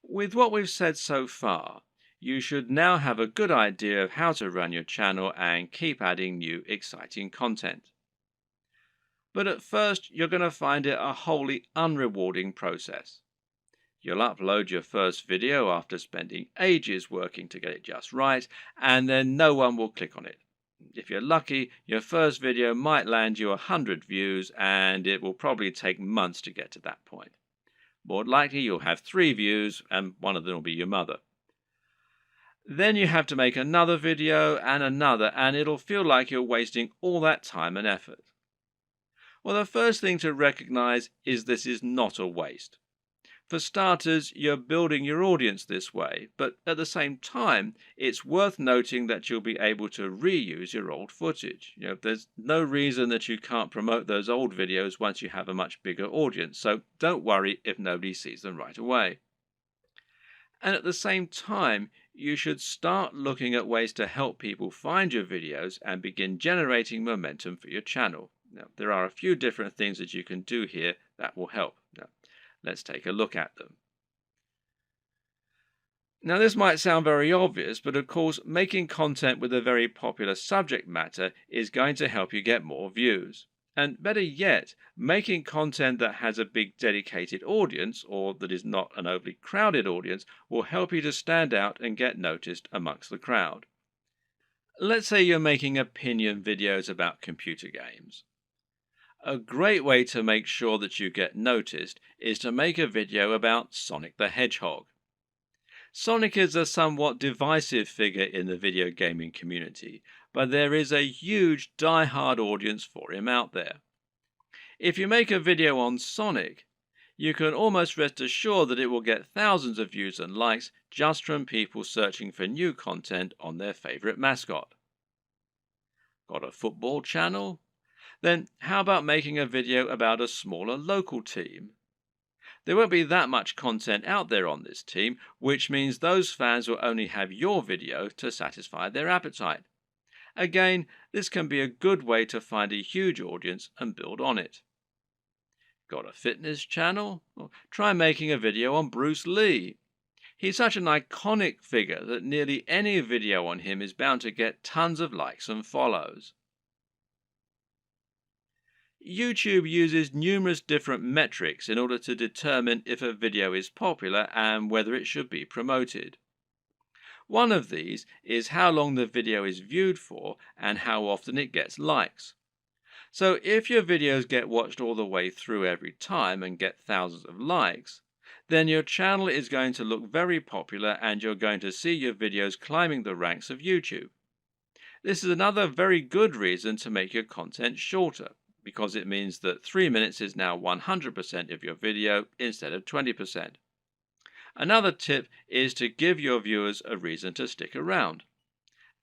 With what we've said so far, you should now have a good idea of how to run your channel and keep adding new exciting content. But at first, you're going to find it a wholly unrewarding process. You'll upload your first video after spending ages working to get it just right, and then no one will click on it. If you're lucky, your first video might land you 100 views, and it will probably take months to get to that point. More likely, you'll have 3 views, and one of them will be your mother. Then you have to make another video and another, and it'll feel like you're wasting all that time and effort. Well, the first thing to recognize is this is not a waste. For starters, you're building your audience this way, but at the same time, it's worth noting that you'll be able to reuse your old footage. There's no reason that you can't promote those old videos once you have a much bigger audience, so don't worry if nobody sees them right away. And at the same time, you should start looking at ways to help people find your videos and begin generating momentum for your channel. Now, there are a few different things that you can do here that will help. Now, let's take a look at them. Now, this might sound very obvious, but of course, making content with a very popular subject matter is going to help you get more views. And better yet, making content that has a big dedicated audience, or that is not an overly crowded audience, will help you to stand out and get noticed amongst the crowd. Let's say you're making opinion videos about computer games. A great way to make sure that you get noticed is to make a video about Sonic the Hedgehog. Sonic is a somewhat divisive figure in the video gaming community, but there is a huge die-hard audience for him out there. If you make a video on Sonic, you can almost rest assured that it will get thousands of views and likes just from people searching for new content on their favorite mascot. Got a football channel? Then how about making a video about a smaller local team? There won't be that much content out there on this team, which means those fans will only have your video to satisfy their appetite. Again, this can be a good way to find a huge audience and build on it. Got a fitness channel? Well, try making a video on Bruce Lee. He's such an iconic figure that nearly any video on him is bound to get tons of likes and follows. YouTube uses numerous different metrics in order to determine if a video is popular and whether it should be promoted. One of these is how long the video is viewed for and how often it gets likes. So if your videos get watched all the way through every time and get thousands of likes, then your channel is going to look very popular and you're going to see your videos climbing the ranks of YouTube. This is another very good reason to make your content shorter, because it means that 3 minutes is now 100% of your video instead of 20%. Another tip is to give your viewers a reason to stick around.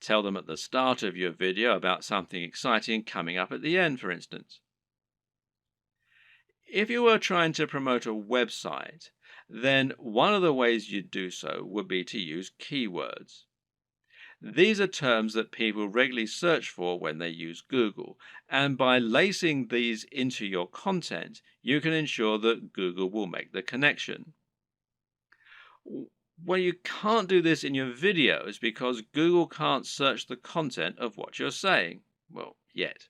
Tell them at the start of your video about something exciting coming up at the end, for instance. If you were trying to promote a website, then one of the ways you'd do so would be to use keywords. These are terms that people regularly search for when they use Google, and by lacing these into your content, you can ensure that Google will make the connection. Well, you can't do this in your videos because Google can't search the content of what you're saying. Well, yet.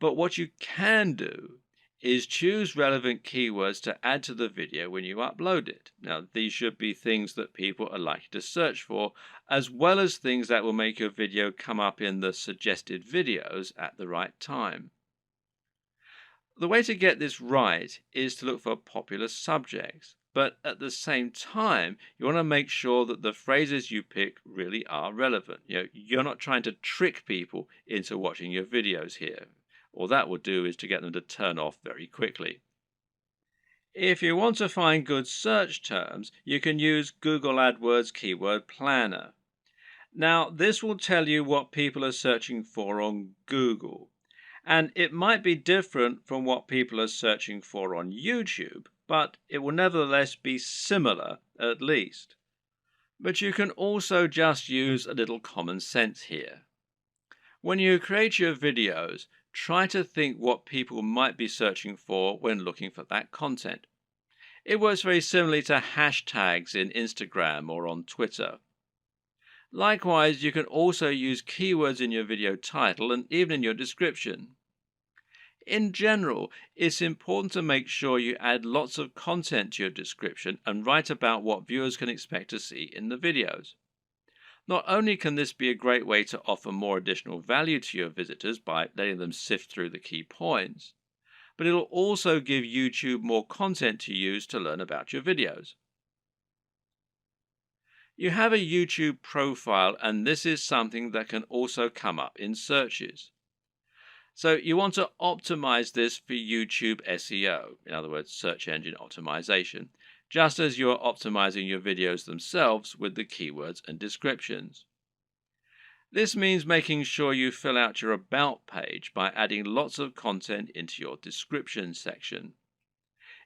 But what you can do is choose relevant keywords to add to the video when you upload it. Now, these should be things that people are likely to search for, as well as things that will make your video come up in the suggested videos at the right time. The way to get this right is to look for popular subjects, but at the same time, you want to make sure that the phrases you pick really are relevant. You're not trying to trick people into watching your videos here. All that will do is to get them to turn off very quickly. If you want to find good search terms, you can use Google AdWords Keyword Planner. Now, this will tell you what people are searching for on Google, and it might be different from what people are searching for on YouTube, but it will nevertheless be similar at least. But you can also just use a little common sense here. When you create your videos, try to think what people might be searching for when looking for that content. It works very similarly to hashtags in Instagram or on Twitter. Likewise, you can also use keywords in your video title and even in your description. In general, it's important to make sure you add lots of content to your description and write about what viewers can expect to see in the videos. Not only can this be a great way to offer more additional value to your visitors by letting them sift through the key points, but it'll also give YouTube more content to use to learn about your videos. You have a YouTube profile, and this is something that can also come up in searches. So you want to optimize this for YouTube SEO, in other words, search engine optimization, just as you're optimizing your videos themselves with the keywords and descriptions. This means making sure you fill out your About page by adding lots of content into your description section.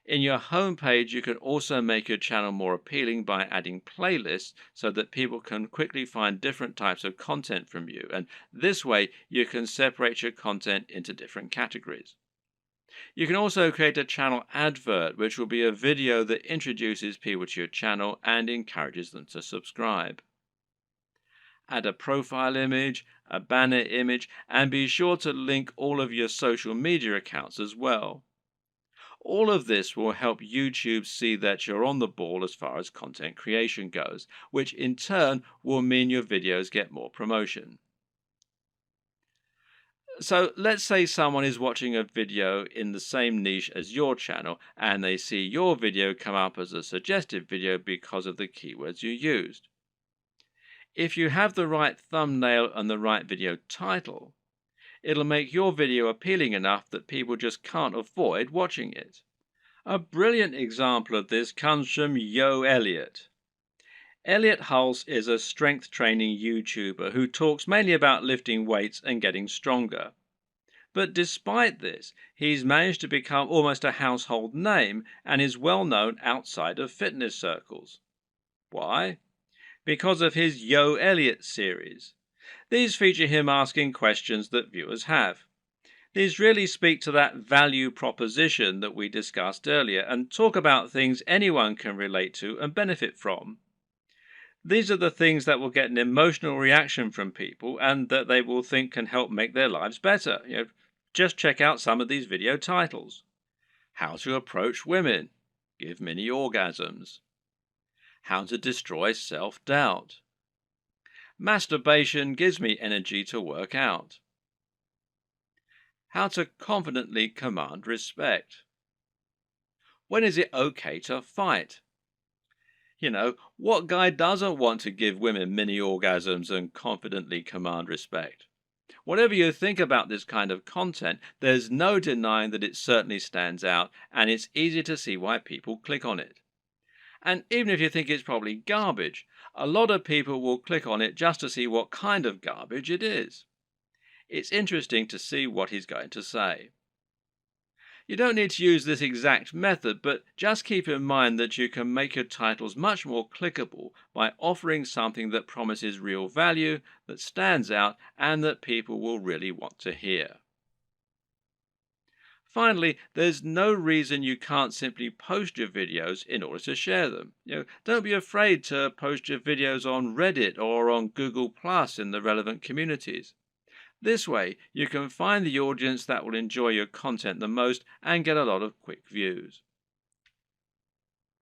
In your home page, you can also make your channel more appealing by adding playlists so that people can quickly find different types of content from you. And this way, you can separate your content into different categories. You can also create a channel advert, which will be a video that introduces people to your channel and encourages them to subscribe. Add a profile image, a banner image, and be sure to link all of your social media accounts as well. All of this will help YouTube see that you're on the ball as far as content creation goes, which in turn will mean your videos get more promotion. So let's say someone is watching a video in the same niche as your channel and they see your video come up as a suggested video because of the keywords you used. If you have the right thumbnail and the right video title, it'll make your video appealing enough that people just can't avoid watching it. A brilliant example of this comes from Yo Elliott. Elliott Hulse is a strength training YouTuber who talks mainly about lifting weights and getting stronger. But despite this, he's managed to become almost a household name and is well known outside of fitness circles. Why? Because of his Yo Elliott series. These feature him asking questions that viewers have. These really speak to that value proposition that we discussed earlier and talk about things anyone can relate to and benefit from. These are the things that will get an emotional reaction from people and that they will think can help make their lives better. Just check out some of these video titles. How to approach women. Give mini orgasms. How to destroy self-doubt. Masturbation gives me energy to work out. How to confidently command respect. When is it okay to fight? What guy doesn't want to give women mini orgasms and confidently command respect? Whatever you think about this kind of content, there's no denying that it certainly stands out, and it's easy to see why people click on it. And even if you think it's probably garbage, a lot of people will click on it just to see what kind of garbage it is. It's interesting to see what he's going to say. You don't need to use this exact method, but just keep in mind that you can make your titles much more clickable by offering something that promises real value, that stands out, and that people will really want to hear. Finally, there's no reason you can't simply post your videos in order to share them. Don't be afraid to post your videos on Reddit or on Google Plus in the relevant communities. This way, you can find the audience that will enjoy your content the most and get a lot of quick views.